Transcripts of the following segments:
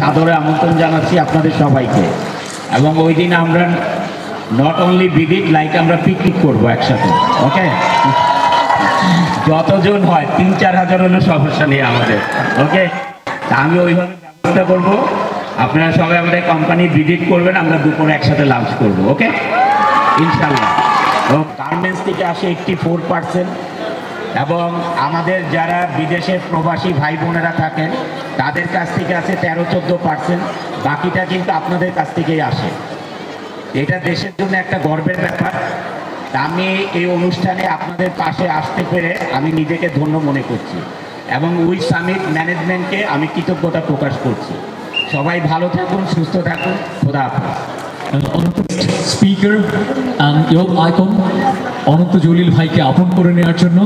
সাদরে আমন্ত্রণ জানাচ্ছি আপনাদের সবাইকে। এবং ওই দিন আমরা নট অনলি ভিজিট, লাইক আমরা পিকনিক করবো একসাথে। ওকে, যতজন হয় 3-4 হাজার হলো সমস্যা নেই আমাদের। ওকে, তা আমি ওইভাবে ব্যবস্থা করবো। আপনারা সবাই আমাদের কোম্পানি ভিজিট করবেন, আমরা দুপুরে একসাথে লাঞ্চ করবো। ওকে, ইনশাল্লাহ। ও গার্মেন্টস থেকে আসে 84%, এবং আমাদের যারা বিদেশে প্রবাসী ভাই বোনেরা থাকেন তাদের কাছ থেকে আছে 13-14%। বাকিটা কিন্তু আপনাদের কাছ থেকেই আসে। এটা দেশের জন্য একটা গর্বের ব্যাপার। আমি এই অনুষ্ঠানে আপনাদের পাশে আসতে পেরে আমি নিজেকে ধন্য মনে করছি, এবং উই সামিট ম্যানেজমেন্টকে আমি কৃতজ্ঞতা প্রকাশ করছি। সবাই ভালো থাকুন, সুস্থ থাকুন, খোদা হাফেজ। Speaker and young icon Ananta Jalil ভাইকে আপন করে নেওয়ার জন্য,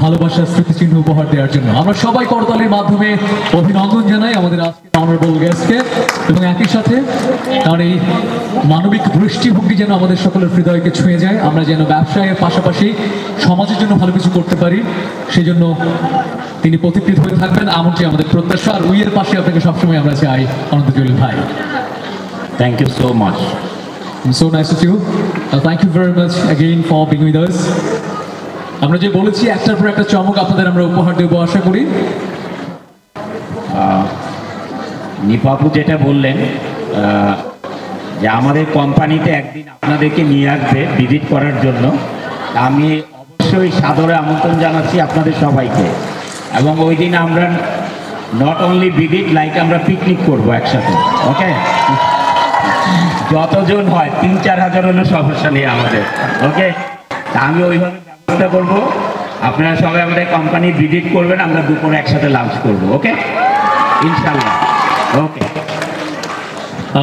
ভালোবাসার স্মৃতিচিহ্ন উপহার দেওয়ার জন্য আমরা সবাই করতালির মাধ্যমে অভিনন্দন জানাই আমাদের আজকে অনারেবল গেস্টকে, এবং একই সাথে তার এই মানবিক দৃষ্টিভঙ্গি যেন আমাদের সকলের হৃদয়কে ছুঁয়ে যায়। আমরা যেন ব্যবসায়ের পাশাপাশি সমাজের জন্য ভালো কিছু করতে পারি, সেই জন্য তিনি প্রতিকৃত হয়ে থাকবেন এমনটি আমাদের প্রত্যাশা। আর উইয়ের পাশে আপনাকে সবসময় আমরা চাই অনন্ত জলিল ভাই। Thank you so much. So nice to you. Thank you very much again for being with us. আমরা যে বলেছি একটার পর একটা চমক আপনাদের আমরা উপহার দেবো আশা করি। নিপাপু যেটা বললেন যে আমাদের কোম্পানিতে একদিন আপনাদেরকে নিয়ে আসবে ভিজিট করার জন্য, আমি অবশ্যই সাদরে আমন্ত্রণ জানাচ্ছি আপনাদের সবাইকে। এবং ওই দিন আমরা নট অনলি ভিজিট, লাইক আমরা পিকনিক করবো একসাথে। ওকে, যতজন হয় 3-4 হাজার হলো সমস্যা নেই আমাদের। ওকে, তা আমি ওইভাবে ব্যবস্থা করবো। আপনারা সবাই আমাদের কোম্পানি ভিজিট করবেন, আমরা দুপুরে একসাথে লাঞ্চ করবো। ওকে, ইনশাল্লাহ। ওকে,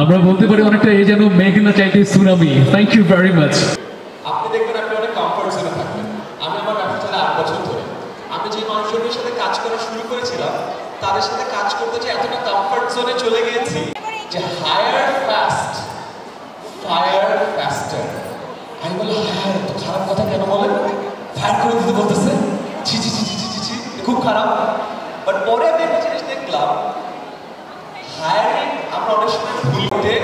আমরা বলতে পারি অনেকটা এই যেন মেঘনা চাইতে tsunami. Thank you very much. আপনি দেখবেন আপনি অনেক কমফোর্ট জোনে থাকবেন। আমি আমার ব্যবসা চালাই 8 বছর ধরে। আমি যে মানুষজনের সাথে কাজ করা শুরু করেছিলাম তাদের সাথে কাজ করতে যে এতটা কমফোর্ট জোনে চলে গিয়েছি যে হায়ার ফাস্ট ফায়ার ফাস্টার। আমি বলি হ্যাঁ, তো খারাপ কথা কেন বলেন? ফায়ার করে দিতে বলতেছে, ছি ছি ছি ছি ছি ছি, খুব খারাপ। বাট পরে আমি একটা জিনিস দেখলাম, হায়ারিং আমরা অনেক সময় ভুল করে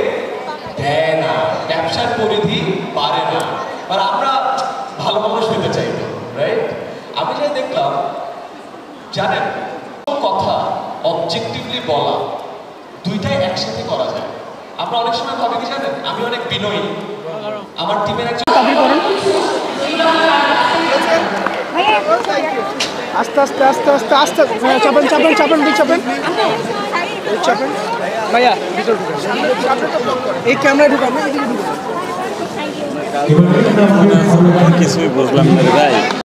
দেয় না, ব্যবসার পরিধি বাড়ে না, আর আমরা ভালো মানুষ হতে চাই, রাইট? আমি যাই দেখলাম, জানেন কথা অবজেক্টিভলি বলা দুইটাই একসাথে করা যায়। আমরা অনেক সময় ভাবি কি জানেন, আমি অনেক বিনয়ী, আমার টিমের একজন আস্তে আস্তে আস্তে আস্তে আস্তে চাপেন চাপেন চাপেন চাপেন চাপেন ভাইয়া ভিতরে ঢুকেন, এই ক্যামেরা ঢুকান, কিছুই বুঝলাম না ভাই।